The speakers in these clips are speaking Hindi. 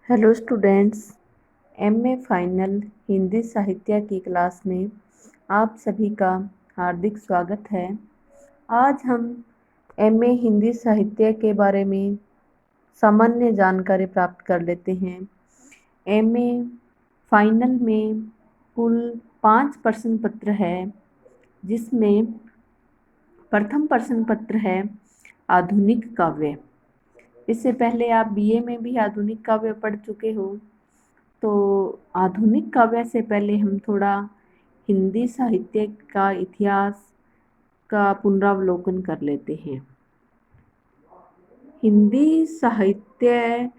Hello students. MA final Hindi साहित्य की क्लास में आप सभी का हार्दिक स्वागत है। आज हम एमए हिंदी साहित्य के बारे में सामान्य जानकारी प्राप्त कर लेते हैं। एमए फाइनल में कुल 5 प्रश्न पत्र है, जिसमें प्रथम प्रश्न पत्र है आधुनिक काव्य। इससे पहले आप बीए में भी आधुनिक काव्य पढ़ चुके हो, तो आधुनिक काव्य से पहले हम थोड़ा हिंदी साहित्य का इतिहास का पुनरावलोकन कर लेते हैं। हिंदी साहित्य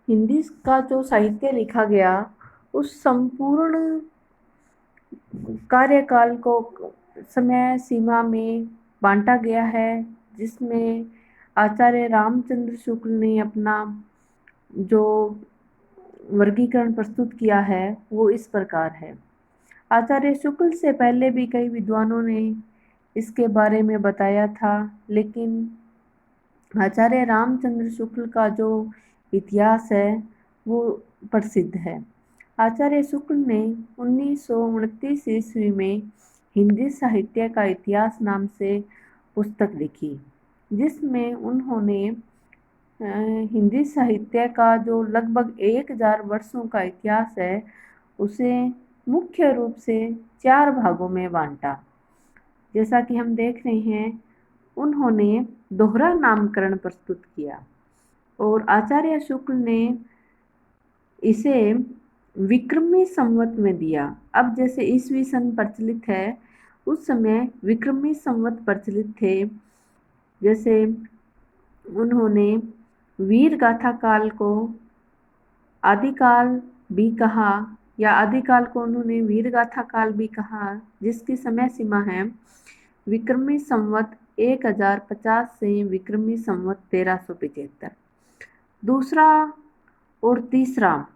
हिंदी का जो साहित्य लिखा गया उस संपूर्ण कार्यकाल को समय सीमा में बांटा गया है, जिसमें आचार्य रामचंद्र शुक्ल ने अपना जो वर्गीकरण प्रस्तुत किया है वो इस प्रकार है। आचार्य शुक्ल से पहले भी कई विद्वानों ने इसके बारे में बताया था, लेकिन आचार्य रामचंद्र शुक्ल का जो इतिहास है वो प्रसिद्ध है। आचार्य शुक्ल ने 1929 ईस्वी में हिंदी साहित्य का इतिहास नाम से पुस्तक लिखी, जिसमें उन्होंने हिंदी साहित्य का जो लगभग 1000 वर्षों का इतिहास है उसे मुख्य रूप से 4 भागों में बांटा। जैसा कि हम देख रहे हैं, उन्होंने दोहरा नामकरण प्रस्तुत किया और आचार्य शुक्ल ने इसे विक्रमी संवत में दिया। अब जैसे ईस्वी सन प्रचलित है, उस समय विक्रमी संवत प्रचलित थे। जैसे उन्होंने वीर गाथा काल को आदिकाल भी कहा, या आदिकाल को उन्होंने वीर गाथा काल भी कहा, जिसकी समय सीमा है विक्रमी संवत 1050 से विक्रमी संवत 1375। दूसरा और तीसरा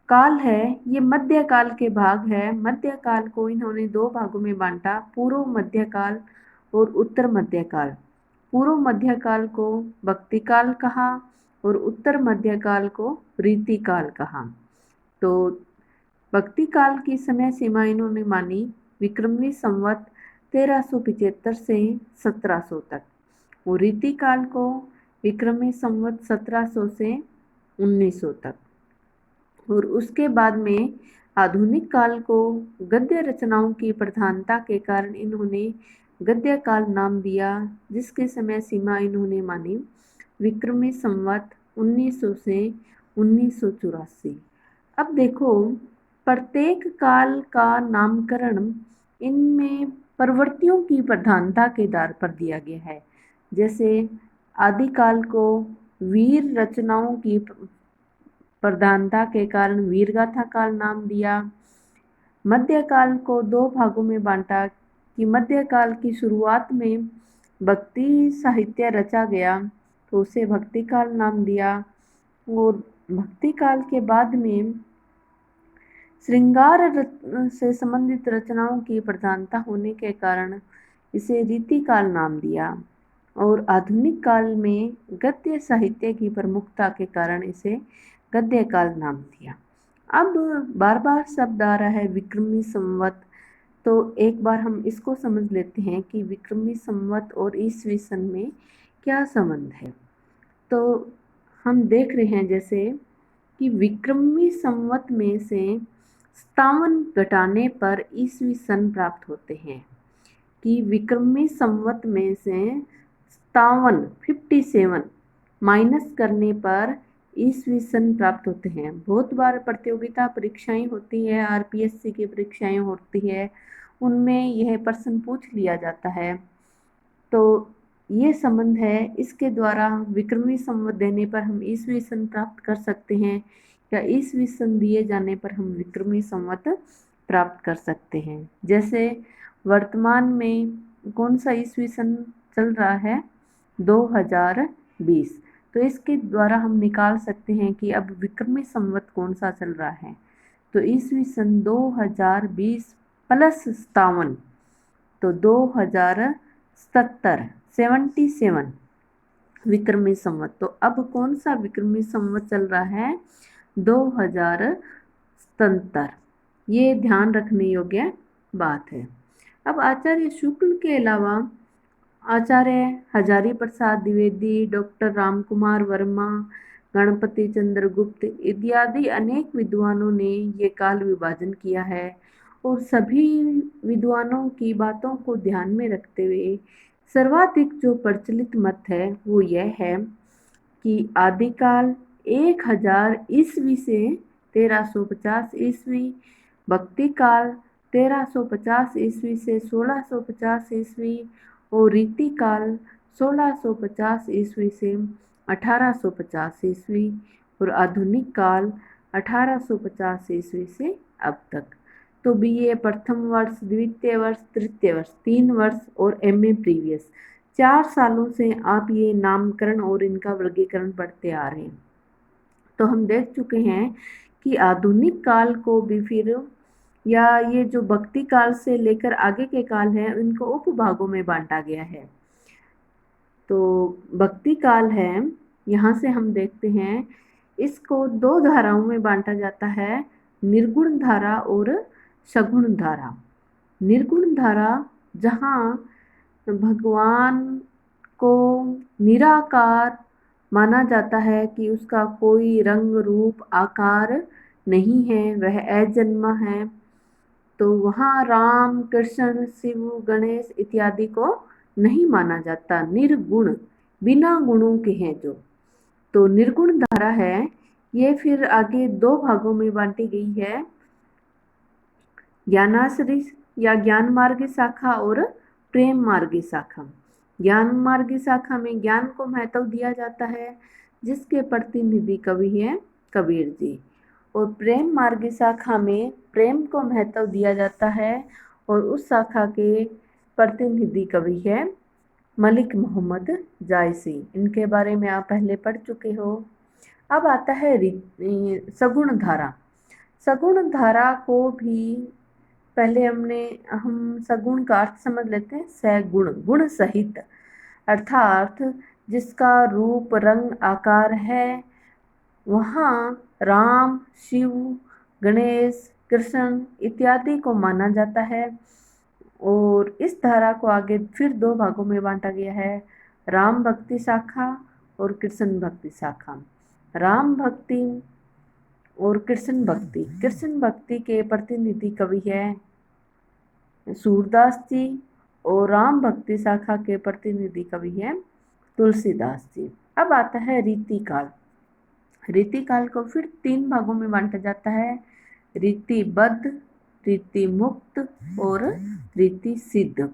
काल है, ये मध्यकाल के भाग है। मध्यकाल को इन्होंने 2 भागों में बांटा, पूर्व मध्यकाल और उत्तर मध्यकाल। पूर्व मध्यकाल को भक्ति काल कहा और उत्तर मध्यकाल को रीति काल कहा। तो भक्ति काल की समय सीमा इन्होंने मानी विक्रमी संवत 1375 से 1700 तक, और रीति काल को विक्रमी संवत 1700 से 1900 तक। और उसके बाद में आधुनिक काल को गद्य रचनाओं की प्रधानता के कारण इन्होंने गद्य काल नाम दिया, जिसके समय सीमा इन्होंने मानी विक्रमी संवत 1900 से 1984। अब देखो, प्रत्येक काल का नामकरण इनमें प्रवृत्तियों की प्रधानता के आधार पर दिया गया है। जैसे आदिकाल को वीर रचनाओं की प्रधानता के कारण वीरगाथा काल नाम दिया। मध्यकाल को 2 भागों में बांटा कि मध्यकाल की शुरुआत में भक्ति साहित्य रचा गया, तो उसे भक्ति काल नाम दिया, और भक्ति काल के बाद में श्रृंगार से संबंधित रचनाओं की प्रधानता होने के कारण इसे रीति काल नाम दिया, और आधुनिक काल में गद्य साहित्य की प्रमुखता के कारण इसे गद्य काल नाम दिया। अब बार बार शब्द आ रहा है विक्रमी संवत, तो एक बार हम इसको समझ लेते हैं कि विक्रमी संवत और ईस्वी सन में क्या संबंध है। तो हम देख रहे हैं जैसे कि विक्रमी संवत में से 57 घटाने पर ईस्वी सन प्राप्त होते हैं, कि विक्रमी संवत में से 57 माइनस करने पर ईस्वी सन प्राप्त होते हैं। बहुत बार प्रतियोगिता परीक्षाएं होती है, आरपीएससी की परीक्षाएं होती है, उनमें यह प्रश्न पूछ लिया जाता है। तो ये संबंध है, इसके द्वारा विक्रमी संवत देने पर हम ईस्वी सन प्राप्त कर सकते हैं, या ईस्वी सन दिए जाने पर हम विक्रमी संवत प्राप्त कर सकते हैं। जैसे वर्तमान में कौन सा ईस्वी सन चल रहा है, 2020, तो इसके द्वारा हम निकाल सकते हैं कि अब विक्रमी संवत कौन सा चल रहा है। तो ईस्वी सन 2020 प्लस 57, तो 2077 विक्रमी संवत। तो अब कौन सा विक्रमी संवत चल रहा है? 2077। ये ध्यान रखने योग्य बात है। अब आचार्य शुक्ल के अलावा आचार्य हजारी प्रसाद द्विवेदी, डॉक्टर रामकुमार वर्मा, गणपति चंद्र गुप्त इत्यादि अनेक विद्वानों ने ये काल विभाजन किया है। और सभी विद्वानों की बातों को ध्यान में रखते हुए सर्वाधिक जो प्रचलित मत है वो यह है कि आदिकाल 1000 ईस्वी से 1350 ईस्वी, भक्ति काल 1350 ईस्वी से 1650 ईस्वी और रीति काल 1650 ईस्वी से 1850 ईस्वी और आधुनिक काल 1850 ईस्वी से अब तक। तो बीए प्रथम वर्ष, द्वितीय वर्ष, तृतीय वर्ष 3 वर्ष और एमए प्रीवियस 4 सालों से आप ये नामकरण और इनका वर्गीकरण पढ़ते आ रहे हैं। तो हम देख चुके हैं कि आधुनिक काल को भी फिर या ये जो भक्ति काल से लेकर आगे के काल हैं इनको उपभागों में बांटा गया है। तो भक्ति काल है, यहाँ से हम देखते हैं इसको 2 धाराओं में बांटा जाता है, निर्गुण धारा और सगुण धारा। निर्गुण धारा जहाँ भगवान को निराकार माना जाता है कि उसका कोई रंग रूप आकार नहीं है, वह अजन्मा है, तो वहाँ राम, कृष्ण, शिव, गणेश इत्यादि को नहीं माना जाता। निर्गुण बिना गुणों के हैं जो। तो निर्गुण धारा है, ये फिर आगे 2 भागों में बांटी गई है, ज्ञानाश्री या ज्ञान मार्गी शाखा और प्रेम मार्गी शाखा। ज्ञान मार्गी शाखा में ज्ञान को महत्व दिया जाता है, जिसके प्रतिनिधि कवि हैं कबीर जी। और प्रेम मार्गी शाखा में प्रेम को महत्व दिया जाता है और उस शाखा के प्रतिनिधि कवि है मलिक मोहम्मद जायसी। इनके बारे में आप पहले पढ़ चुके हो। अब आता है सगुण धारा। सगुण धारा को भी पहले हम सगुण का अर्थ समझ लेते हैं। सगुण गुण सहित, अर्थात जिसका रूप रंग आकार है, वहाँ राम, शिव, गणेश, कृष्ण इत्यादि को माना जाता है। और इस धारा को आगे फिर 2 भागों में बांटा गया है, राम भक्ति शाखा और कृष्ण भक्ति शाखा। राम भक्ति और कृष्ण भक्ति। कृष्ण भक्ति के प्रतिनिधि कवि है सूरदास जी और राम भक्ति शाखा के प्रतिनिधि कवि है तुलसीदास जी। अब आता है रीतिकाल। रीतिकाल को फिर 3 भागों में बांटा जाता है, रीतिबद्ध, रीति मुक्त और रीति सिद्ध।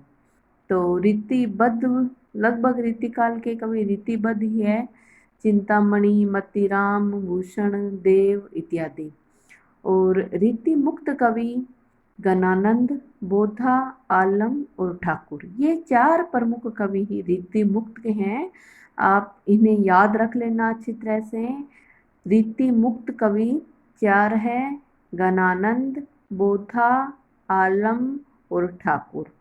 तो रीतिबद्ध लगभग रीतिकाल के कवि रीतिबद्ध ही है, चिंतामणि, मतिराम, भूषण देव इत्यादि। और रीति मुक्त कवि गणानंद, बोधा, आलम और ठाकुर। ये 4 प्रमुख कवि ही रीति मुक्त के हैं। आप इन्हें याद रख लेना अच्छी तरह से। रीति मुक्त कवि 4 है, गणानंद, बोधा, आलम और ठाकुर।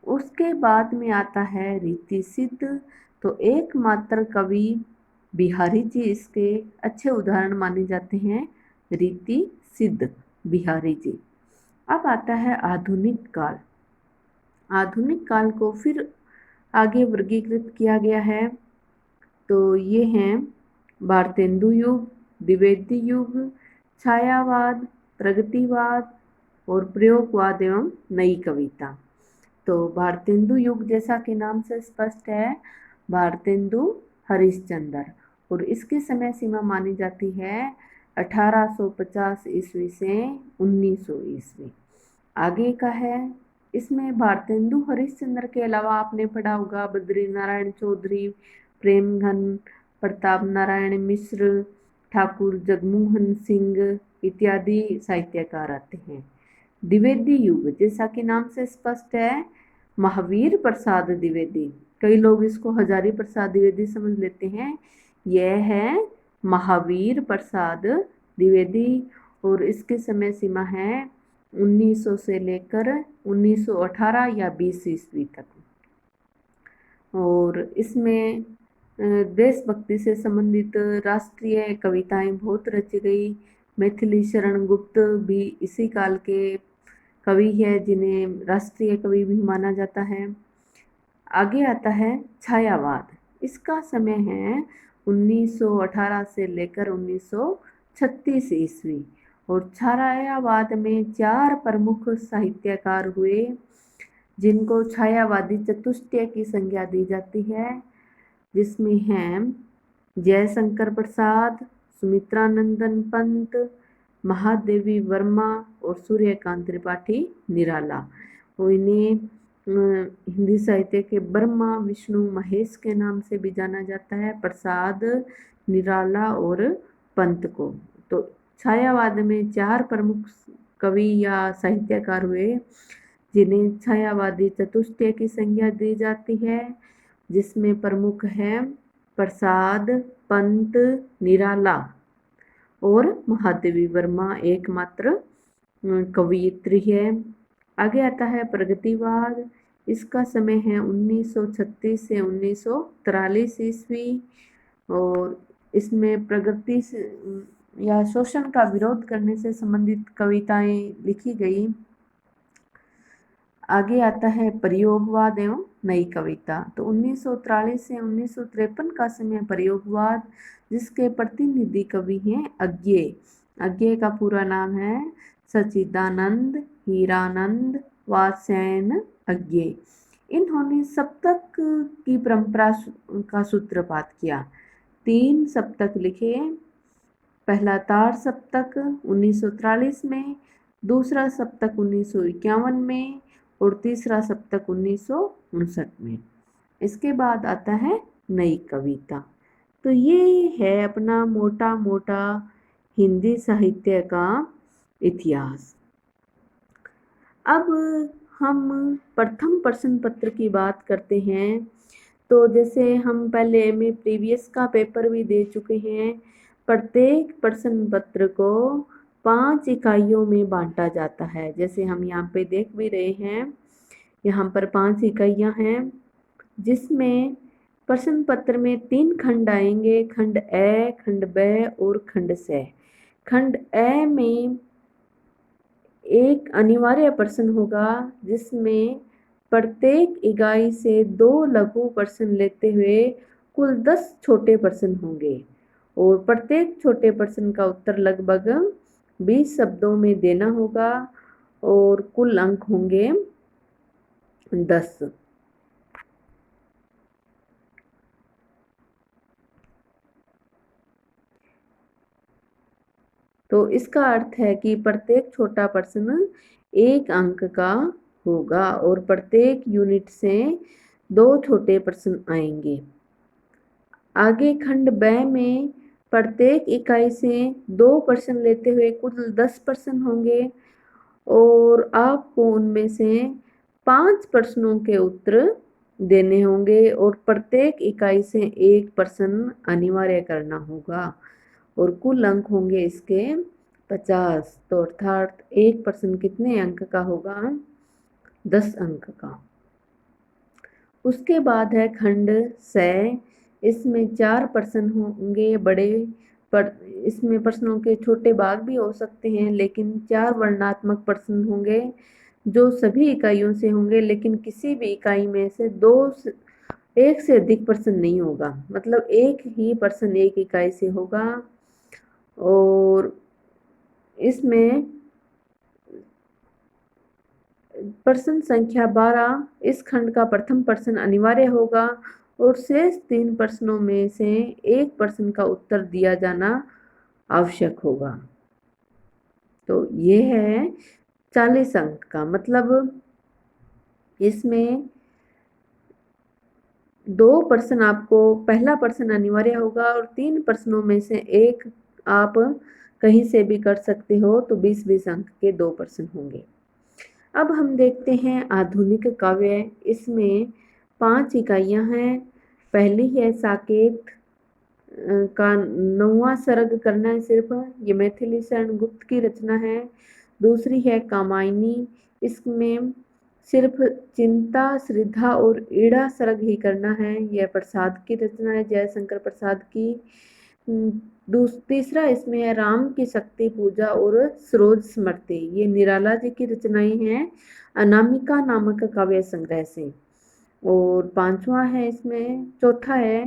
उसके बाद में आता है रीति सिद्ध। तो एकमात्र कवि बिहारी जी इसके अच्छे उदाहरण माने जाते हैं, रीति सिद्ध बिहारी जी। अब आता है आधुनिक काल। आधुनिक काल को फिर आगे वर्गीकृत किया गया है। तो ये हैं भारतेंदु युग, द्विवेदी युग, छायावाद, प्रगतिवाद और प्रयोगवाद एवं नई कविता। तो भारतेंदु युग जैसा कि नाम से स्पष्ट है, भारतेंदु हरिश्चंद्र, और इसकी समय सीमा मानी जाती है 1850 ईस्वी से 1900 ईस्वी। आगे का है, इसमें भारतेंदु हरिश्चंद्र के अलावा आपने पढ़ा होगा बद्री नारायण चौधरी, प्रेमघन, प्रताप नारायण मिश्र, ठाकुर जगमोहन सिंह इत्यादि साहित्यकार आते हैं। द्विवेदी युग जैसा कि नाम से स्पष्ट है, महावीर प्रसाद द्विवेदी, कई लोग इसको हजारी प्रसाद द्विवेदी समझ लेते हैं, यह है महावीर प्रसाद द्विवेदी। और इसकी समय सीमा है 1900 से लेकर 1918 या 20 ईस्वी तक। और इसमें देशभक्ति से संबंधित राष्ट्रीय कविताएं बहुत रची गई। मैथिली शरण गुप्त भी इसी काल के कवि है, जिन्हें राष्ट्रीय कवि भी माना जाता है। आगे आता है छायावाद। इसका समय है 1918 से लेकर 1936 ईस्वी। और छायावाद में 4 प्रमुख साहित्यकार हुए, जिनको छायावादी चतुष्टय की संज्ञा दी जाती है, जिसमें हैं जयशंकर प्रसाद, सुमित्रानंदन पंत, महादेवी वर्मा और सूर्यकांत त्रिपाठी निराला। और इन्हें हिंदी साहित्य के ब्रह्मा विष्णु महेश के नाम से भी जाना जाता है, प्रसाद, निराला और पंत को। तो छायावाद में 4 प्रमुख कवि या साहित्यकार हुए, जिन्हें छायावादी चतुष्टय की संज्ञा दी जाती है, जिसमें प्रमुख है प्रसाद, पंत, निराला और महादेवी वर्मा एकमात्र कवयित्री है। आगे आता है प्रगतिवाद। इसका समय है 1936 से 1943 ईस्वी। और इसमें प्रगति या शोषण का विरोध करने से संबंधित कविताएं लिखी गई। आगे आता है प्रयोगवाद एवं नई कविता। तो 1943 से 1953 का समय प्रयोगवाद, जिसके प्रतिनिधि कवि हैं अज्ञेय। अज्ञेय का पूरा नाम है सच्चिदानंद हीरानंद वात्स्यायन अज्ञेय। इन्होंने सप्तक की परंपरा का सूत्रपात किया। 3 सप्तक लिखे। पहला तार सप्तक 1943 में, दूसरा सप्तक 1951 में और तीसरा सप्तक 1959 में। इसके बाद आता है नई कविता। तो ये है अपना मोटा मोटा हिंदी साहित्य का इतिहास। अब हम प्रथम प्रश्न पत्र की बात करते हैं। तो जैसे हम पहले में प्रीवियस का पेपर भी दे चुके हैं, प्रत्येक प्रश्न पत्र को 5 इकाइयों में बांटा जाता है। जैसे हम यहाँ पे देख भी रहे हैं, यहाँ पर 5 इकाइयाँ हैं, जिसमें प्रश्न पत्र में 3 खंड आएंगे, खंड ए, खंड ब और खंड स। खंड ए में एक अनिवार्य प्रश्न होगा, जिसमें प्रत्येक इकाई से 2 लघु प्रश्न लेते हुए कुल 10 छोटे प्रश्न होंगे। और प्रत्येक छोटे प्रश्न का उत्तर लगभग 20 शब्दों में देना होगा और कुल अंक होंगे 10। तो इसका अर्थ है कि प्रत्येक छोटा प्रश्न 1 अंक का होगा और प्रत्येक यूनिट से 2 छोटे प्रश्न आएंगे। आगे खंड ब में प्रत्येक इकाई से 2 प्रश्न लेते हुए कुल 10 प्रश्न होंगे और आपको उनमें से 5 प्रश्नों के उत्तर देने होंगे और प्रत्येक इकाई से 1 प्रश्न अनिवार्य करना होगा और कुल अंक होंगे इसके 50। तो अर्थात एक प्रश्न कितने अंक का होगा? 10 अंक का। उसके बाद है खंड स। इसमें 4 प्रश्न होंगे बड़े, पर इसमें प्रश्नों के छोटे भाग भी हो सकते हैं, लेकिन 4 वर्णनात्मक प्रश्न होंगे जो सभी इकाइयों से होंगे, लेकिन किसी भी इकाई में से 1 से अधिक प्रश्न नहीं होगा, मतलब एक ही प्रश्न एक इकाई से होगा। और इसमें प्रश्न संख्या 12 इस खंड का प्रथम प्रश्न अनिवार्य होगा और शेष 3 प्रश्नों में से एक प्रश्न का उत्तर दिया जाना आवश्यक होगा। तो ये है 40 अंक का, मतलब इसमें 2 प्रश्न आपको, पहला प्रश्न अनिवार्य होगा और 3 प्रश्नों में से एक आप कहीं से भी कर सकते हो, तो 20-20 अंक के 2 प्रश्न होंगे। अब हम देखते हैं आधुनिक काव्य। इसमें 5 इकाइयाँ हैं। पहली है साकेत का 9वां सर्ग करना है सिर्फ, ये मैथिली शरण गुप्त की रचना है। दूसरी है कामायनी, इसमें सिर्फ चिंता श्रद्धा और ईड़ा सरग ही करना है। यह प्रसाद की रचना है, जयशंकर प्रसाद की। तीसरा इसमें है राम की शक्ति पूजा और सरोज स्मृति। ये निराला जी की रचनाएं हैं अनामिका नामक काव्य संग्रह से। और पांचवा है इसमें, चौथा है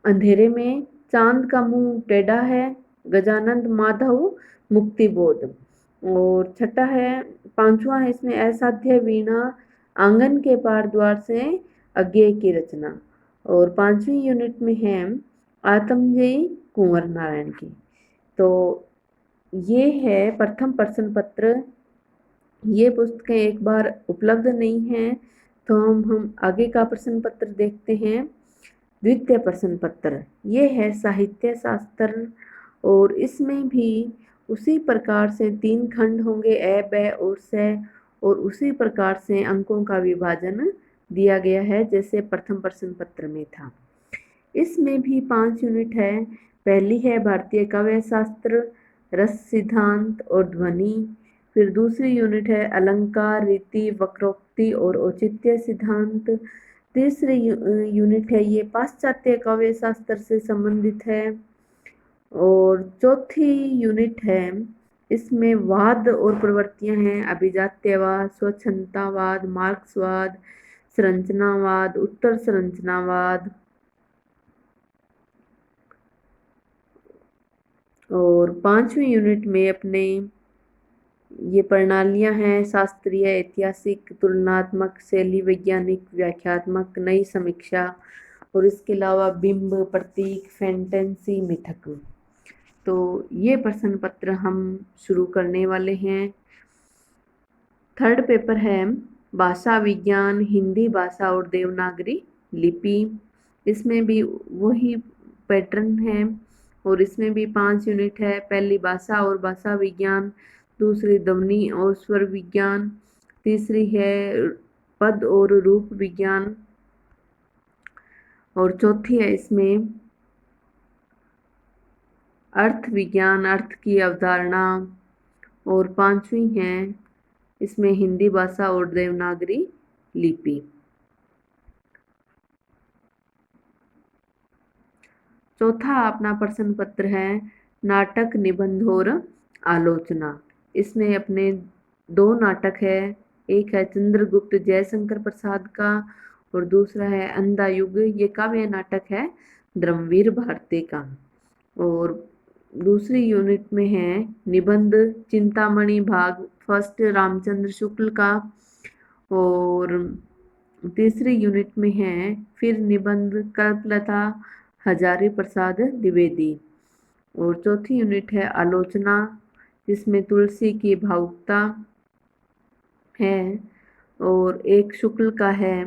अंधेरे में चांद का मुंह टेढ़ा है, गजानंद माधव मुक्तिबोध। और छठा है, पांचवा है इसमें असाध्य वीणा आंगन के पार द्वार से अज्ञेय की रचना। और पांचवी यूनिट में है आत्मजयी कुंवर नारायण की। तो ये है प्रथम प्रश्न पत्र। ये पुस्तकें एक बार उपलब्ध नहीं हैं, तो हम आगे का प्रश्न पत्र देखते हैं। द्वितीय प्रश्न पत्र ये है साहित्य शास्त्र, और इसमें भी उसी प्रकार से 3 खंड होंगे, अ, ब और स, और उसी प्रकार से अंकों का विभाजन दिया गया है जैसे प्रथम प्रश्न पत्र में था। इसमें भी 5 यूनिट है। पहली है भारतीय काव्य शास्त्र, रस सिद्धांत और ध्वनि। फिर दूसरी यूनिट है अलंकार, रीति, वक्रोक्ति और औचित्य सिद्धांत। तीसरी यूनिट है ये पाश्चात्य काव्य शास्त्र से संबंधित है। और चौथी यूनिट है इसमें वाद और प्रवृत्तियां हैं, अभिजात्यवाद, स्वच्छंदतावाद, मार्क्सवाद, संरचनावाद, उत्तर संरचनावाद। और 5वीं यूनिट में अपने ये प्रणालियां हैं शास्त्रीय, ऐतिहासिक, तुलनात्मक, शैली वैज्ञानिक, व्याख्यात्मक, नई समीक्षा, और इसके अलावा बिंब, प्रतीक, फैंटेसी, मिथक। तो ये प्रश्न पत्र हम शुरू करने वाले हैं। थर्ड पेपर है भाषा विज्ञान, हिंदी भाषा और देवनागरी लिपि। इसमें भी वही पैटर्न है, और इसमें भी 5 यूनिट है। पहली भाषा और भाषा विज्ञान, दूसरी ध्वनि और स्वर विज्ञान, तीसरी है पद और रूप विज्ञान, और चौथी है इसमें अर्थ विज्ञान, अर्थ की अवधारणा, और 5वीं है इसमें हिंदी भाषा और देवनागरी लिपि। चौथा अपना प्रश्न पत्र है नाटक, निबंध और आलोचना। इसमें अपने 2 नाटक है, एक है चंद्रगुप्त जयशंकर प्रसाद का, और दूसरा है अंधा युग। ये काव्य नाटक है धर्मवीर भारती का। और दूसरी यूनिट में है निबंध चिंतामणि भाग फर्स्ट रामचंद्र शुक्ल का। और तीसरी यूनिट में है फिर निबंध कल्पलता हजारी प्रसाद द्विवेदी। और चौथी यूनिट है आलोचना, जिसमें तुलसी की भावुकता है, और एक शुक्ल का है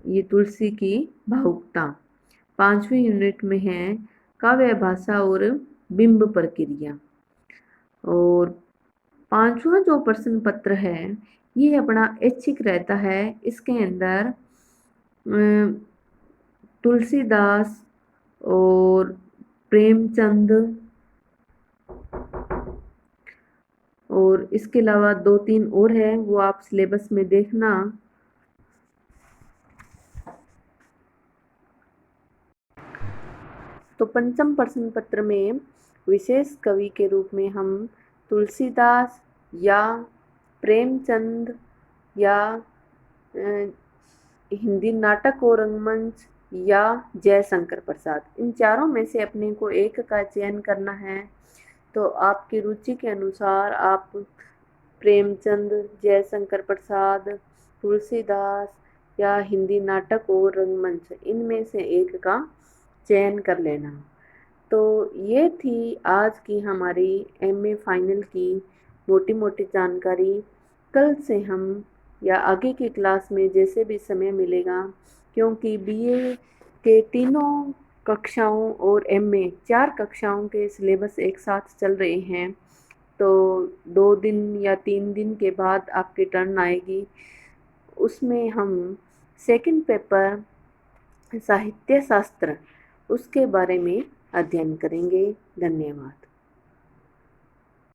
ये तुलसी की भावुकता। 5वीं यूनिट में है काव्य भाषा और बिंब प्रक्रिया। और 5वां जो प्रश्न पत्र है ये अपना ऐच्छिक रहता है। इसके अंदर तुलसीदास और प्रेमचंद, और इसके अलावा 2-3 और है, वो आप सिलेबस में देखना। तो पंचम प्रश्न पत्र में विशेष कवि के रूप में हम तुलसीदास या प्रेमचंद या हिंदी नाटक और रंगमंच या जयशंकर प्रसाद, इन चारों में से अपने को एक का चयन करना है। तो आपकी रुचि के अनुसार आप प्रेमचंद, जयशंकर प्रसाद, तुलसीदास या हिंदी नाटक और रंगमंच, इनमें से एक का चयन कर लेना। तो ये थी आज की हमारी एमए फाइनल की मोटी मोटी जानकारी। कल से हम या आगे की क्लास में जैसे भी समय मिलेगा, क्योंकि बीए के तीनों कक्षाओं और एमए 4 कक्षाओं के सिलेबस एक साथ चल रहे हैं, तो 2 दिन या 3 दिन के बाद आपकी टर्न आएगी। उसमें हम सेकंड पेपर साहित्य शास्त्र उसके बारे में अध्ययन करेंगे। धन्यवाद।